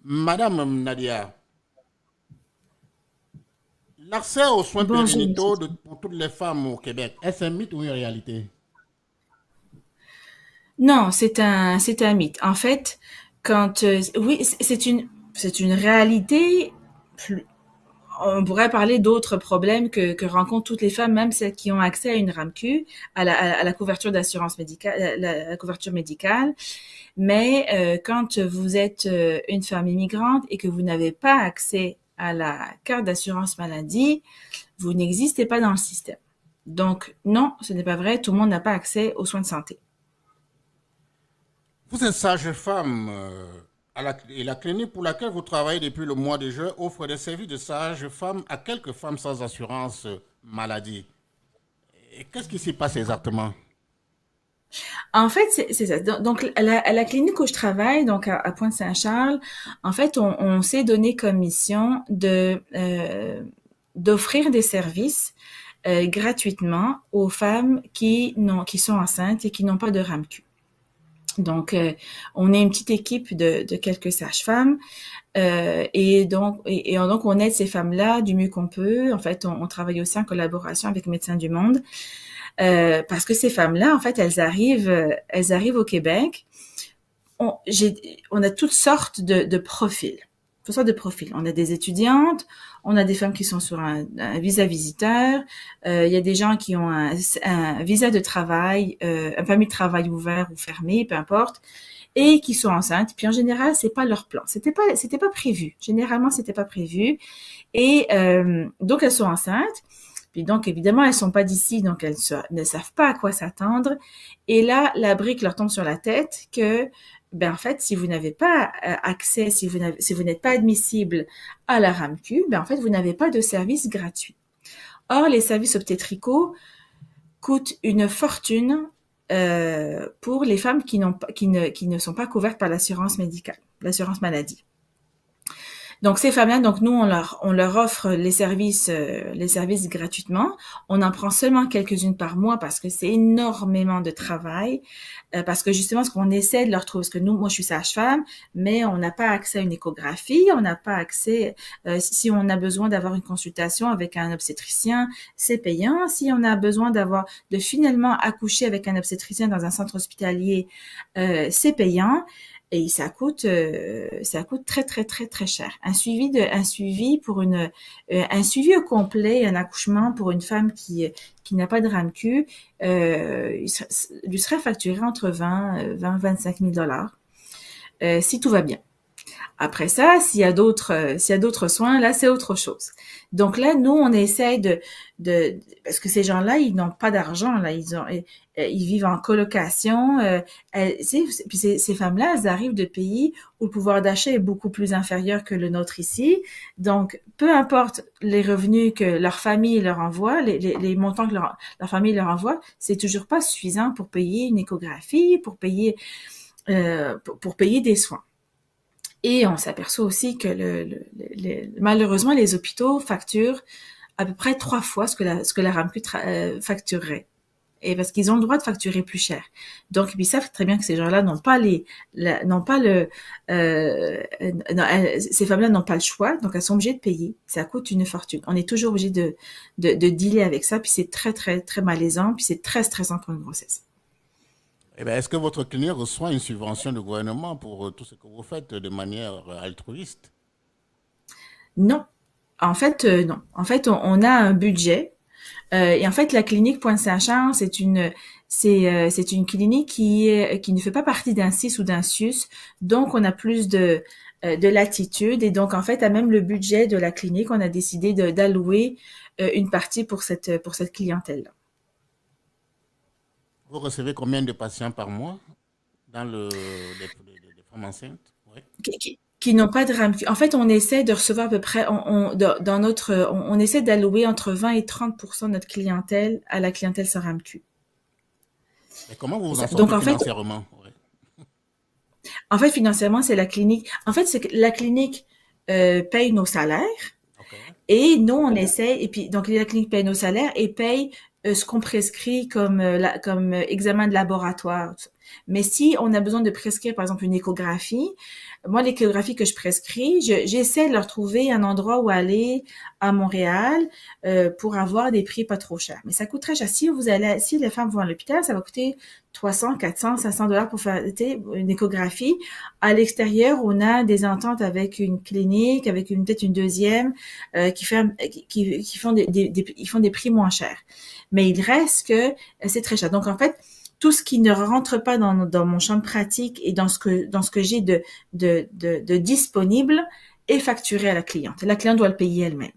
Madame Nadia, l'accès aux soins Bonjour, monsieur. périnataux pour toutes les femmes au Québec, est-ce un mythe ou une réalité? Non, c'est un mythe. En fait, oui, c'est une réalité. Plus, on pourrait parler d'autres problèmes que rencontrent toutes les femmes, même celles qui ont accès à une RAMQ, à la couverture d'assurance médicale, la couverture médicale. Mais quand vous êtes une femme immigrante et que vous n'avez pas accès à la carte d'assurance maladie, vous n'existez pas dans le système. Donc, non, ce n'est pas vrai. Tout le monde n'a pas accès aux soins de santé. Vous êtes sage-femme et la clinique pour laquelle vous travaillez depuis le mois de juin offre des services de sage-femme à quelques femmes sans assurance maladie. Et qu'est-ce qui s'y passe exactement? En fait, c'est ça. Donc, à la clinique où je travaille, donc à Pointe-Saint-Charles, en fait, on s'est donné comme mission d'offrir des services gratuitement aux femmes qui sont enceintes et qui n'ont pas de RAMQ. Donc, on est une petite équipe de quelques sages-femmes et donc on aide ces femmes-là du mieux qu'on peut. En fait, on travaille aussi en collaboration avec Médecins du Monde. Parce que ces femmes-là, en fait, elles arrivent au Québec. On a toutes sortes de profils. Toutes sortes de profils. On a des étudiantes, on a des femmes qui sont sur un visa visiteur, il y a des gens qui ont un visa de travail, un permis de travail ouvert ou fermé, peu importe, et qui sont enceintes. Puis en général, c'est pas leur plan. C'était pas prévu. Généralement, c'était pas prévu. Et donc elles sont enceintes. Puis donc, évidemment, elles sont pas d'ici, donc ne savent pas à quoi s'attendre. Et là, la brique leur tombe sur la tête que, ben en fait, si vous n'avez pas accès, si vous n'êtes pas admissible à la RAMQ, ben en fait, vous n'avez pas de service gratuit. Or, les services obstétricaux coûtent une fortune pour les femmes qui ne sont pas couvertes par l'assurance médicale, l'assurance maladie. Donc ces femmes-là, donc nous on leur offre les services gratuitement. On en prend seulement quelques-unes par mois parce que c'est énormément de travail, parce que justement ce qu'on essaie de leur trouver, parce que moi je suis sage-femme, mais on n'a pas accès à une échographie, on n'a pas accès, si on a besoin d'avoir une consultation avec un obstétricien, c'est payant. Si on a besoin de finalement accoucher avec un obstétricien dans un centre hospitalier, c'est payant. Et ça coûte très très très très cher. Un suivi au complet, un accouchement pour une femme qui n'a pas de RAMQ, lui serait facturé entre 25 000 dollars, si tout va bien. Après ça, s'il y a d'autres soins, là, c'est autre chose. Donc là, nous, on essaie parce que ces gens-là, ils n'ont pas d'argent, là, ils vivent en colocation. Puis ces femmes-là, elles arrivent de pays où le pouvoir d'achat est beaucoup plus inférieur que le nôtre ici. Donc, peu importe les revenus que leur famille leur envoie, les montants que leur famille leur envoie, c'est toujours pas suffisant pour payer une échographie, pour payer des soins. Et on s'aperçoit aussi que malheureusement, les hôpitaux facturent à peu près 3 fois ce que la RAMQ facturerait. Et parce qu'ils ont le droit de facturer plus cher. Donc, ils savent très bien que ces gens-là n'ont pas n'ont pas ces femmes-là n'ont pas le choix, donc elles sont obligées de payer. Ça coûte une fortune. On est toujours obligé de dealer avec ça, puis c'est très, très, très malaisant, puis c'est très stressant pour une grossesse. Eh bien, est-ce que votre clinique reçoit une subvention du gouvernement pour tout ce que vous faites de manière altruiste? Non. En fait, non. En fait, on a un budget. Et en fait, la clinique Pointe-Saint-Charles, c'est une clinique qui ne fait pas partie d'un CIS ou d'un CIUS, donc on a plus de latitude. Et donc, en fait, à même le budget de la clinique, on a décidé d'allouer une partie pour cette clientèle-là. Vous recevez combien de patients par mois dans les femmes enceintes? Oui. Qui n'ont pas de RAMQ. En fait, on essaie de recevoir à peu près, dans on essaie d'allouer entre 20 et 30% de notre clientèle à la clientèle sans RAMQ. Et comment vous C'est vous en ça. Donc, sortez financièrement? Oui. en fait, financièrement, c'est la clinique. En fait, c'est que la clinique paye nos salaires OK. et nous, on essaie, et puis, donc, la clinique paye nos salaires et paye ce qu'on prescrit comme examen de laboratoire. Mais si on a besoin de prescrire, par exemple, une échographie, moi, l'échographie que je prescris, j'essaie de leur trouver un endroit où aller à Montréal pour avoir des prix pas trop chers. Mais ça coûte très cher. Si les femmes vont à l'hôpital, ça va coûter 300, 400, 500 dollars pour faire une échographie. À l'extérieur, on a des ententes avec une clinique, avec peut-être une deuxième, qui font ils font des prix moins chers. Mais il reste que c'est très cher. Donc, en fait, tout ce qui ne rentre pas dans mon champ de pratique et dans ce que j'ai de disponible est facturé à la cliente. La cliente doit le payer elle-même.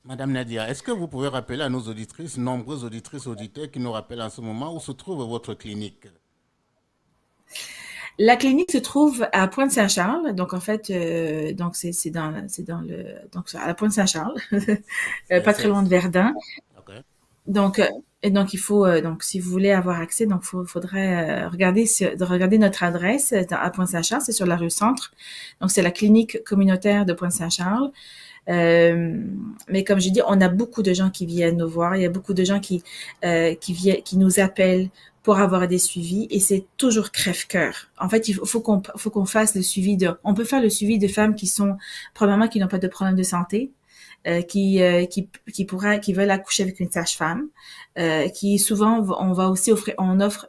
Madame Nadia, est-ce que vous pouvez rappeler à nos auditrices, nombreuses auditrices, auditeurs qui nous rappellent en ce moment où se trouve votre clinique? La clinique se trouve à Pointe-Saint-Charles, donc en fait, donc c'est dans le donc à la Pointe-Saint-Charles, C'est, pas très c'est- loin de Verdun. ok. Donc et donc il faut donc si vous voulez avoir accès, donc faudrait regarder notre adresse à Pointe-Saint-Charles, c'est sur la rue Centre. Donc c'est la clinique communautaire de Pointe-Saint-Charles. Euh, mais comme j'ai dit, on a beaucoup de gens qui viennent nous voir. Il y a beaucoup de gens qui nous appellent pour avoir des suivis et c'est toujours crève-cœur. En fait, faut qu'on fasse le suivi on peut faire le suivi de femmes qui sont, premièrement, qui n'ont pas de problème de santé, qui veulent accoucher avec une sage-femme, qui souvent, on va aussi on offre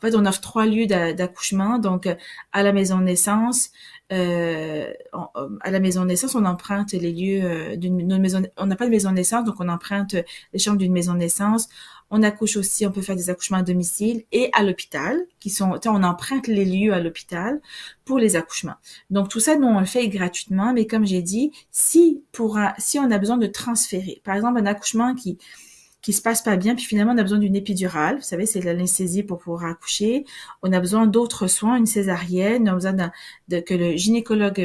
3 lieux d'accouchement, donc à la maison de naissance, à la maison de naissance, on emprunte les lieux d'une maison. On n'a pas de maison de naissance, donc on emprunte les chambres d'une maison de naissance. On accouche aussi, on peut faire des accouchements à domicile et à l'hôpital, on emprunte les lieux à l'hôpital pour les accouchements. Donc tout ça, nous on le fait gratuitement, mais comme j'ai dit, si on a besoin de transférer, par exemple un accouchement qui se passe pas bien, puis finalement on a besoin d'une épidurale, vous savez, c'est de l'anesthésie pour pouvoir accoucher, on a besoin d'autres soins, une césarienne, on a besoin que le gynécologue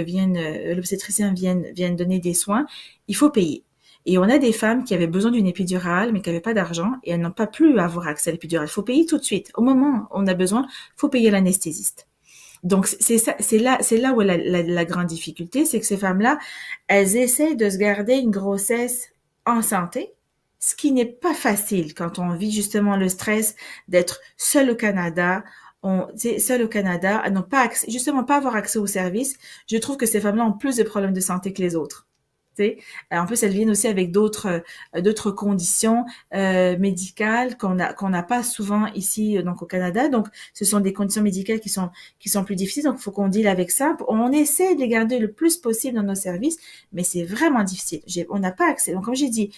l'obstétricien vienne donner des soins, il faut payer. Et on a des femmes qui avaient besoin d'une épidurale, mais qui n'avaient pas d'argent, et elles n'ont pas pu avoir accès à l'épidurale. Il faut payer tout de suite. Au moment où on a besoin, il faut payer l'anesthésiste. Donc c'est là où la grande difficulté, c'est que ces femmes-là, elles essaient de se garder une grossesse en santé, ce qui n'est pas facile quand on vit justement le stress d'être seule au Canada. Seule au Canada, à justement pas avoir accès aux services. Je trouve que ces femmes-là ont plus de problèmes de santé que les autres. En plus, elles viennent aussi avec d'autres conditions médicales qu'on n'a pas souvent ici donc au Canada. Donc, ce sont des conditions médicales qui sont plus difficiles. Donc, il faut qu'on deal avec ça. On essaie de les garder le plus possible dans nos services, mais c'est vraiment difficile. On n'a pas accès. Donc, comme j'ai dit,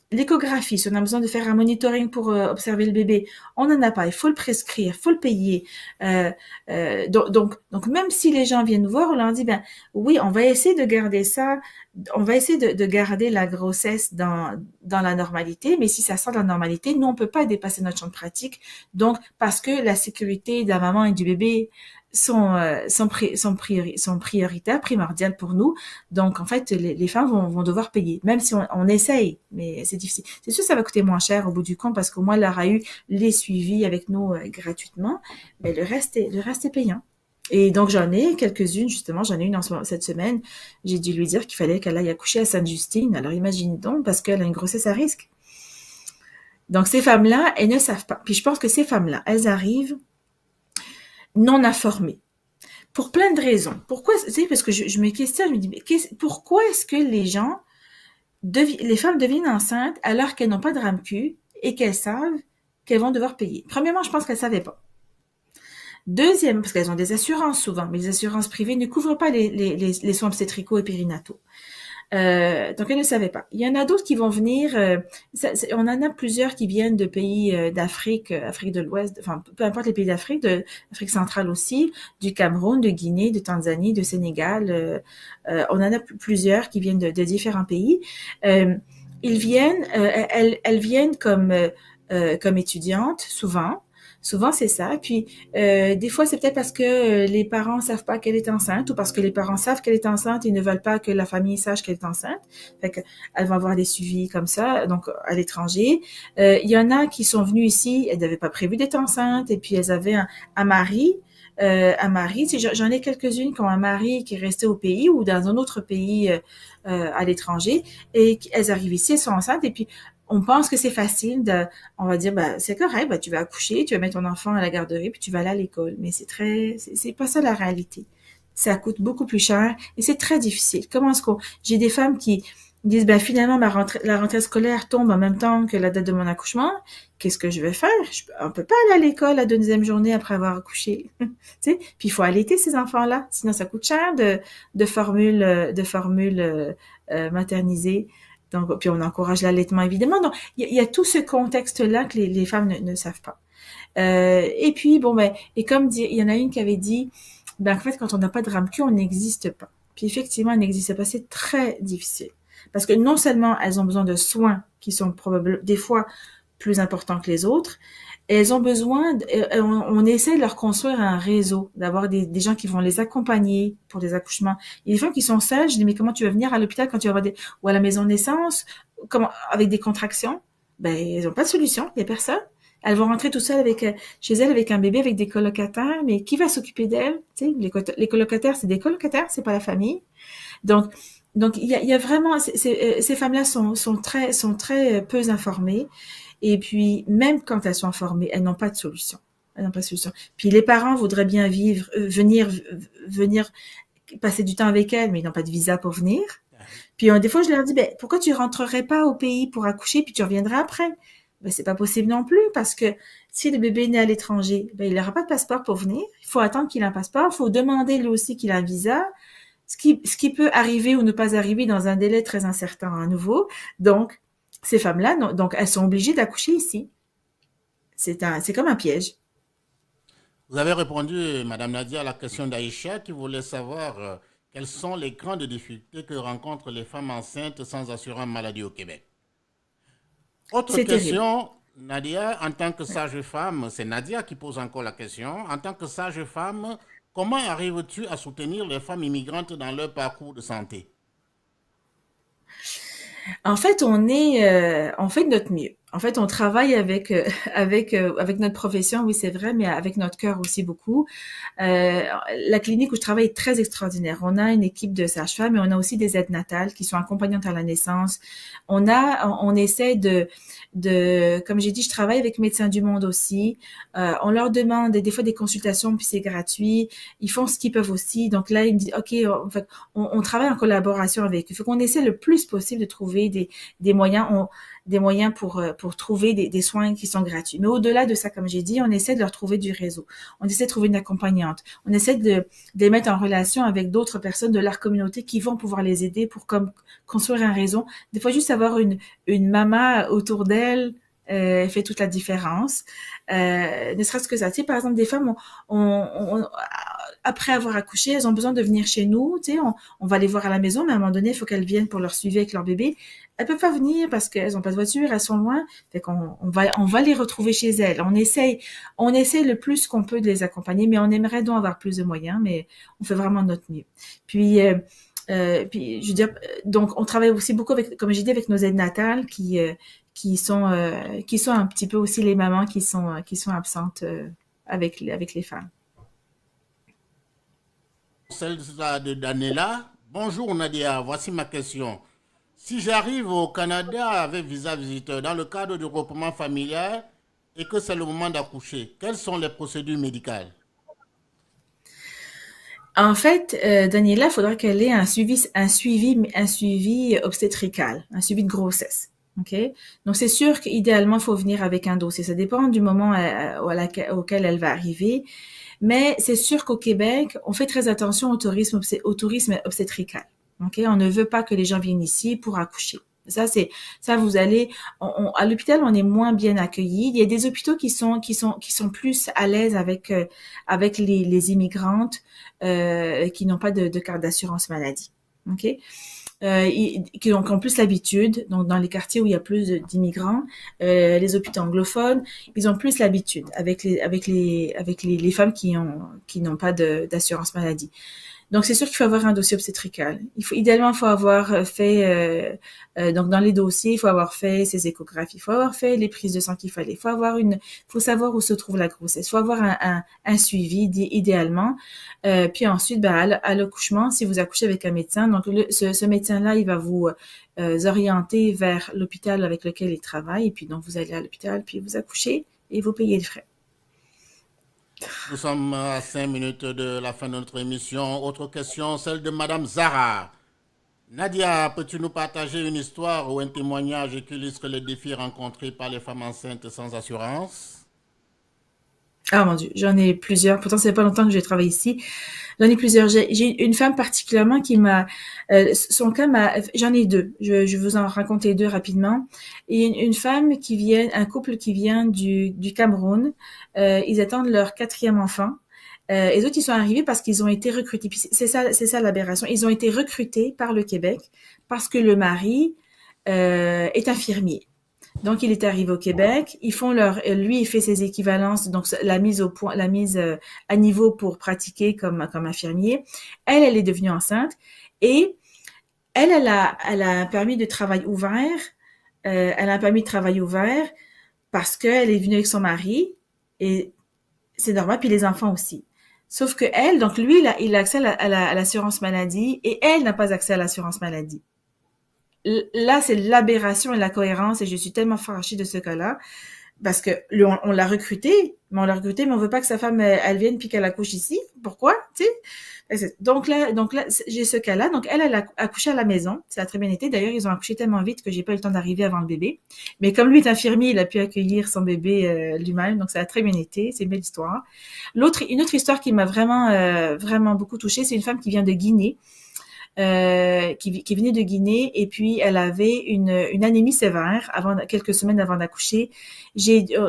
l'échographie, si on a besoin de faire un monitoring pour observer le bébé, on n'en a pas. Il faut le prescrire, il faut le payer. Donc, même si les gens viennent nous voir, on leur dit, ben oui, on va essayer de garder ça, on va essayer de garder la grossesse dans la normalité, mais si ça sort de la normalité, nous, on peut pas dépasser notre champ de pratique. Donc, parce que la sécurité de la maman et du bébé sont prioritaires, primordiales pour nous. Donc, en fait, les femmes vont devoir payer, même si on essaye, mais c'est difficile. C'est sûr, ça va coûter moins cher au bout du compte parce qu'au moins, elle aura eu les suivis avec nous gratuitement, mais le reste est payant. Et donc, j'en ai quelques-unes, justement, j'en ai une cette semaine. J'ai dû lui dire qu'il fallait qu'elle aille accoucher à Sainte-Justine. Alors, imagine donc, parce qu'elle a une grossesse à risque. Donc, ces femmes-là, elles ne savent pas. Puis, je pense que ces femmes-là, elles arrivent non informées. Pour plein de raisons. Pourquoi, tu sais, parce que je me questionne, je me dis, mais pourquoi est-ce que les femmes deviennent enceintes alors qu'elles n'ont pas de RAMQ et qu'elles savent qu'elles vont devoir payer? Premièrement, je pense qu'elles savaient pas. Deuxième, parce qu'elles ont des assurances souvent, mais les assurances privées ne couvrent pas les soins obstétricaux et périnataux. Donc elles ne savaient pas. Il y en a d'autres qui vont venir, on en a plusieurs qui viennent de pays d'Afrique, Afrique de l'Ouest, enfin peu importe les pays d'Afrique, d'Afrique centrale aussi, du Cameroun, de Guinée, de Tanzanie, de Sénégal. On en a plusieurs qui viennent de différents pays. Ils viennent, elles viennent comme étudiantes souvent. Souvent, c'est ça. Puis, des fois, c'est peut-être parce que les parents savent pas qu'elle est enceinte ou parce que les parents savent qu'elle est enceinte et ne veulent pas que la famille sache qu'elle est enceinte. Fait que, elles vont avoir des suivis comme ça, donc à l'étranger. Il y en a qui sont venues ici, elles n'avaient pas prévu d'être enceintes et puis elles avaient un mari. J'en ai quelques-unes qui ont un mari qui est resté au pays ou dans un autre pays à l'étranger et elles arrivent ici, elles sont enceintes et puis on pense que c'est facile on va dire, bah, c'est correct, bah, tu vas accoucher, tu vas mettre ton enfant à la garderie, puis tu vas aller à l'école. Mais c'est pas ça la réalité. Ça coûte beaucoup plus cher et c'est très difficile. J'ai des femmes qui disent, ben, finalement, la rentrée scolaire tombe en même temps que la date de mon accouchement. Qu'est-ce que je vais faire? On peut pas aller à l'école la deuxième journée après avoir accouché. Tu sais? Puis il faut allaiter ces enfants-là. Sinon, ça coûte cher de formules maternisées. Donc, puis on encourage l'allaitement, évidemment. Donc, il y a tout ce contexte-là que les femmes ne savent pas. Et puis, bon, ben, et comme il y en a une qui avait dit, ben, en fait, quand on n'a pas de RAMQ, on n'existe pas. Puis effectivement, elle n'existe pas. C'est très difficile. Parce que non seulement elles ont besoin de soins qui sont probablement des fois plus importants que les autres, elles ont besoin, on essaie de leur construire un réseau, d'avoir des gens qui vont les accompagner pour des accouchements. Il y a des femmes qui sont seules, je dis, mais comment tu vas venir à l'hôpital quand tu vas avoir ou à la maison de naissance, avec des contractions? Ben, elles n'ont pas de solution, il y a personne. Elles vont rentrer tout seules chez elles avec un bébé, avec des colocataires, mais qui va s'occuper d'elles? Tu sais, les colocataires, c'est des colocataires, c'est pas la famille. Donc, il y a vraiment, ces femmes-là sont très peu informées. Et puis, même quand elles sont informées, elles n'ont pas de solution. Elles n'ont pas de solution. Puis les parents voudraient bien venir passer du temps avec elles, mais ils n'ont pas de visa pour venir. Puis des fois, je leur dis, ben, pourquoi tu rentrerais pas au pays pour accoucher, puis tu reviendras après? Ben, c'est pas possible non plus, parce que si le bébé est né à l'étranger, ben, il n'aura pas de passeport pour venir. Il faut attendre qu'il ait un passeport. Il faut demander lui aussi qu'il ait un visa. Ce qui peut arriver ou ne pas arriver dans un délai très incertain à nouveau. Donc, ces femmes-là, donc, elles sont obligées d'accoucher ici. C'est comme un piège. Vous avez répondu, Madame Nadia, à la question d'Aïcha qui voulait savoir quelles sont les grandes difficultés que rencontrent les femmes enceintes sans assurance maladie au Québec. Autre C'est terrible. question, Nadia, en tant que sage-femme, c'est Nadia qui pose encore la question. En tant que sage-femme, comment arrives-tu à soutenir les femmes immigrantes dans leur parcours de santé? En fait, on fait de notre mieux. En fait, on travaille avec notre profession, oui, c'est vrai, mais avec notre cœur aussi beaucoup. La clinique où je travaille est très extraordinaire. On a une équipe de sages-femmes et on a aussi des aides natales qui sont accompagnantes à la naissance. On essaie comme j'ai dit, je travaille avec Médecins du Monde aussi. On leur demande des fois des consultations puis c'est gratuit. Ils font ce qu'ils peuvent aussi. Donc là, ils me disent, OK, en fait, on travaille en collaboration avec eux. Il faut qu'on essaie le plus possible de trouver des moyens. Des moyens pour trouver des soins qui sont gratuits. Mais au-delà de ça, comme j'ai dit, on essaie de leur trouver du réseau. On essaie de trouver une accompagnante. On essaie de les mettre en relation avec d'autres personnes de leur communauté qui vont pouvoir les aider pour construire un réseau. Des fois, juste avoir une maman autour d'elle fait toute la différence. Ne serait-ce que ça. Tu sais, par exemple, des femmes, après avoir accouché, elles ont besoin de venir chez nous. Tu sais, on va les voir à la maison, mais à un moment donné, il faut qu'elles viennent pour leur suivi avec leur bébé. Elles peuvent pas venir parce qu'elles ont pas de voiture, elles sont loin. Fait qu'on on va les retrouver chez elles. On essaye le plus qu'on peut de les accompagner, mais on aimerait donc avoir plus de moyens, mais on fait vraiment de notre mieux. Puis, je veux dire, donc on travaille aussi beaucoup avec, comme j'ai dit, avec nos aides natales qui sont un petit peu aussi les mamans qui sont absentes avec les femmes. Celle de Daniela. Bonjour Nadia, voici ma question. Si j'arrive au Canada avec visa visiteur dans le cadre du regroupement familial et que c'est le moment d'accoucher, quelles sont les procédures médicales? En fait, Daniela, il faudra qu'elle ait un suivi obstétrical, un suivi de grossesse. OK? Donc, c'est sûr qu'idéalement, il faut venir avec un dossier. Ça dépend du moment auquel elle va arriver. Mais c'est sûr qu'au Québec, on fait très attention au tourisme obstétrical. OK? On ne veut pas que les gens viennent ici pour accoucher. Ça, vous allez, à l'hôpital, on est moins bien accueillis. Il y a des hôpitaux qui sont plus à l'aise avec les immigrantes, qui n'ont pas de carte d'assurance maladie. OK? Qui ont plus l'habitude, donc dans les quartiers où il y a plus d'immigrants, les hôpitaux anglophones, ils ont plus l'habitude avec les femmes qui n'ont pas d'assurance maladie. Donc, c'est sûr qu'il faut avoir un dossier obstétrical. Idéalement, il faut avoir fait, donc dans les dossiers, il faut avoir fait ses échographies, il faut avoir fait les prises de sang qu'il fallait, faut savoir où se trouve la grossesse, il faut avoir un suivi idéalement. Puis ensuite, ben, à l'accouchement, si vous accouchez avec un médecin, donc ce médecin-là, il va vous orienter vers l'hôpital avec lequel il travaille, et puis donc vous allez à l'hôpital, puis vous accouchez et vous payez le frais. Nous sommes à 5 minutes de la fin de notre émission. Autre question, celle de Madame Zara. Nadia, peux-tu nous partager une histoire ou un témoignage qui illustre les défis rencontrés par les femmes enceintes sans assurance? Ah mon Dieu, j'en ai plusieurs. Pourtant, ça fait pas longtemps que j'ai travaillé ici. J'en ai plusieurs. J'ai une femme particulièrement qui m'a, son cas j'en ai deux. Je vais vous en raconter deux rapidement. Et une femme qui vient, un couple qui vient du Cameroun. Ils attendent leur quatrième enfant. Les autres, ils sont arrivés parce qu'ils ont été recrutés. Puis c'est ça l'aberration. Ils ont été recrutés par le Québec parce que le mari est infirmier. Donc, il est arrivé au Québec. Lui, il fait ses équivalences, donc la mise au point, la mise à niveau pour pratiquer comme infirmier. Elle est devenue enceinte et elle a un permis de travail ouvert. Elle a un permis de travail ouvert parce qu'elle est venue avec son mari et c'est normal, puis les enfants aussi. Sauf que elle, donc lui, il a accès à l'assurance maladie et elle n'a pas accès à l'assurance maladie. Là, c'est l'aberration et la cohérence et je suis tellement fâchée de ce cas-là parce que on l'a recruté, mais on veut pas que sa femme elle vienne puis qu'elle accouche ici. Pourquoi, tu sais? Donc là, j'ai ce cas-là. Donc elle a accouché à la maison. Ça a très bien été. D'ailleurs, ils ont accouché tellement vite que j'ai pas eu le temps d'arriver avant le bébé. Mais comme lui est infirmier, il a pu accueillir son bébé lui-même. Donc ça a très bien été. C'est une belle histoire. Une autre histoire qui m'a vraiment beaucoup touchée, c'est une femme qui vient de Guinée. Qui venait de Guinée et puis elle avait une anémie sévère quelques semaines avant d'accoucher.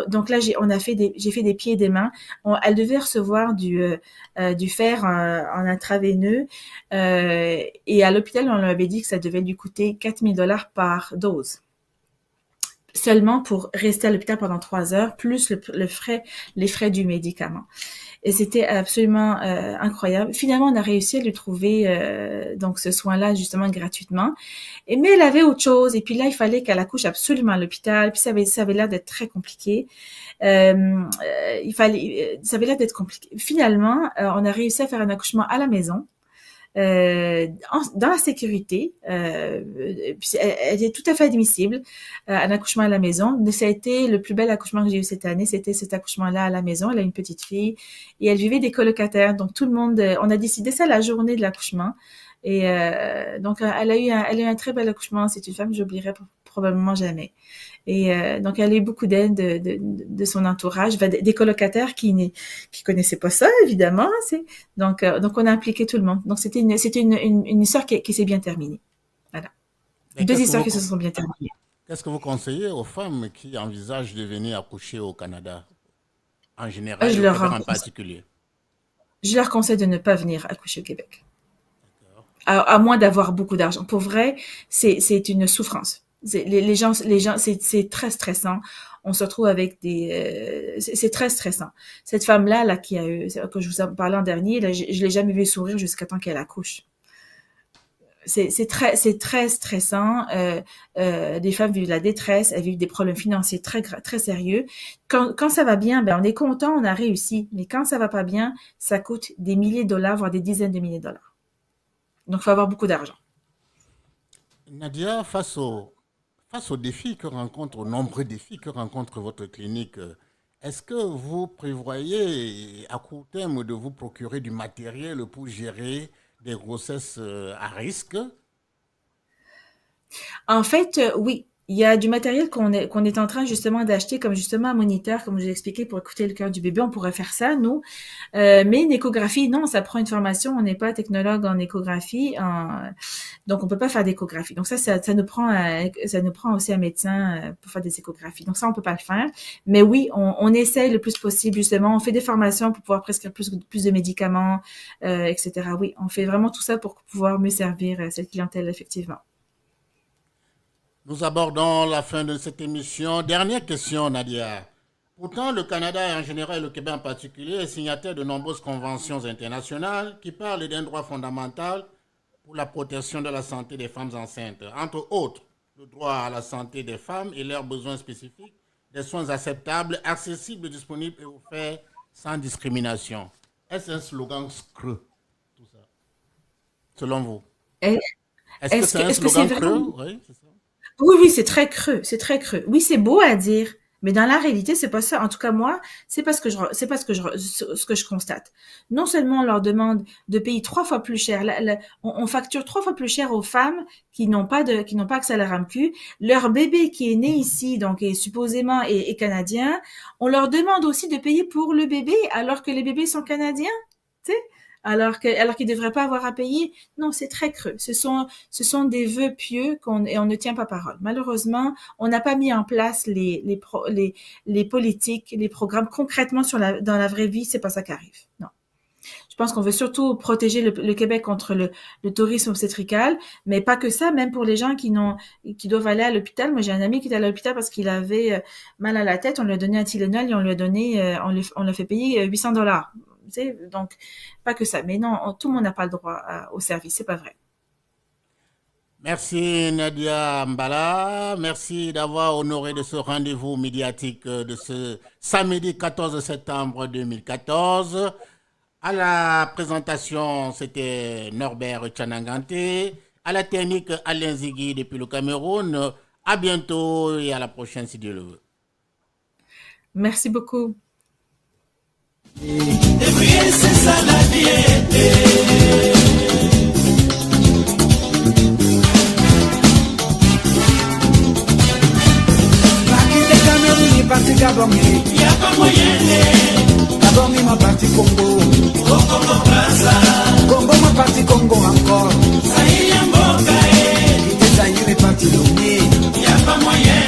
Donc là j'ai fait des pieds et des mains. Elle devait recevoir du fer en intraveineux et à l'hôpital on lui avait dit que ça devait lui coûter 4 000 $ par dose. Seulement pour rester à l'hôpital pendant 3 heures, plus les frais du médicament. Et c'était absolument incroyable. Finalement, on a réussi à lui trouver donc ce soin-là justement gratuitement. Mais elle avait autre chose. Et puis là, il fallait qu'elle accouche absolument à l'hôpital. Puis ça avait l'air d'être très compliqué. Ça avait l'air d'être compliqué. Finalement, on a réussi à faire un accouchement à la maison. Dans la sécurité, elle est tout à fait admissible, un accouchement à la maison. Ça a été le plus bel accouchement que j'ai eu cette année, c'était cet accouchement-là à la maison. Elle a une petite fille et elle vivait des colocataires, donc tout le monde, on a décidé ça la journée de l'accouchement. Et donc elle a eu un très bel accouchement. C'est une femme que j'oublierai probablement jamais. Et donc elle a eu beaucoup d'aide de son entourage, des colocataires qui connaissaient pas ça évidemment. Donc on a impliqué tout le monde. Donc c'était une histoire qui s'est bien terminée. Voilà, Et deux histoires qui se sont bien terminées. qu'est-ce que vous conseillez aux femmes qui envisagent de venir accoucher au Canada, en Ah, général et au Québec en particulier? Je leur conseille de ne pas venir accoucher au Québec, à moins d'avoir beaucoup d'argent. Pour vrai, c'est une souffrance. Les gens, c'est très stressant. On se retrouve avec c'est très stressant. Cette femme-là, qui a eu, que je vous en parlais en dernier, là, je l'ai jamais vue sourire jusqu'à temps qu'elle accouche. C'est très stressant. Des femmes vivent la détresse, elles vivent des problèmes financiers très sérieux. Quand ça va bien, ben on est content, on a réussi. Mais quand ça va pas bien, ça coûte des milliers de dollars, voire des dizaines de milliers de dollars. Donc, il faut avoir beaucoup d'argent. Nadia, face aux défis que rencontre, aux nombreux défis que rencontre votre clinique, est-ce que vous prévoyez à court terme de vous procurer du matériel pour gérer des grossesses à risque? En fait, oui, il y a du matériel qu'on est en train justement d'acheter, comme justement un moniteur, comme je l'ai expliqué, pour écouter le cœur du bébé. On pourrait faire ça, nous. Mais une échographie, non, ça prend une formation. On n'est pas technologue en échographie, donc on peut pas faire d'échographie. Donc ça nous prend aussi un médecin pour faire des échographies. Donc ça, on peut pas le faire. Mais oui, on essaye le plus possible justement. On fait des formations pour pouvoir prescrire plus de médicaments, etc. Oui, on fait vraiment tout ça pour pouvoir mieux servir cette clientèle effectivement. Nous abordons la fin de cette émission. Dernière question, Nadia. Pourtant, le Canada et en général le Québec en particulier est signataire de nombreuses conventions internationales qui parlent d'un droit fondamental pour la protection de la santé des femmes enceintes. Entre autres, le droit à la santé des femmes et leurs besoins spécifiques, des soins acceptables, accessibles, disponibles et offerts sans discrimination. Est-ce un slogan creux, tout ça, selon vous? Et Est-ce que c'est un est-ce que c'est slogan creux? vraiment... Oui, c'est ça. Oui, oui, c'est très creux, c'est très creux. Oui, c'est beau à dire, mais dans la réalité, c'est pas ça. En tout cas, moi, c'est pas ce que je constate. Non seulement on leur demande de payer 3 fois plus cher, on facture 3 fois plus cher aux femmes qui n'ont pas accès à la RAMQ. Leur bébé qui est né ici, donc est supposément est canadien, on leur demande aussi de payer pour le bébé alors que les bébés sont canadiens, tu sais? Alors qu'ils devraient pas avoir à payer. Non, c'est très creux. Ce sont des vœux pieux et on ne tient pas parole. Malheureusement, on n'a pas mis en place les politiques, les programmes concrètement dans la vraie vie. C'est pas ça qui arrive. Non. Je pense qu'on veut surtout protéger le Québec contre le tourisme obstétrical, mais pas que ça, même pour les gens qui doivent aller à l'hôpital. Moi, j'ai un ami qui est allé à l'hôpital parce qu'il avait mal à la tête. On lui a donné un Tylenol et on lui a donné, on l'a fait payer $800. Tu sais, donc, pas que ça. Mais non, tout le monde n'a pas le droit au service. C'est pas vrai. Merci Nadia Mbala, merci d'avoir honoré de ce rendez-vous médiatique de ce samedi 14 septembre 2014. À la présentation, c'était Norbert Tchanangante. À la technique, Alain Zigui depuis le Cameroun. À bientôt et à la prochaine si Dieu le veut. Merci beaucoup. C'est ça la vie. Parti Gabon, il n'y a pas moyen. Gabon, il m'a parti Congo. Congo, Braza. Congo, m'a parti Congo encore. Ça y est, Mboka. Il est parti Lomé. Il n'y a pas moyen.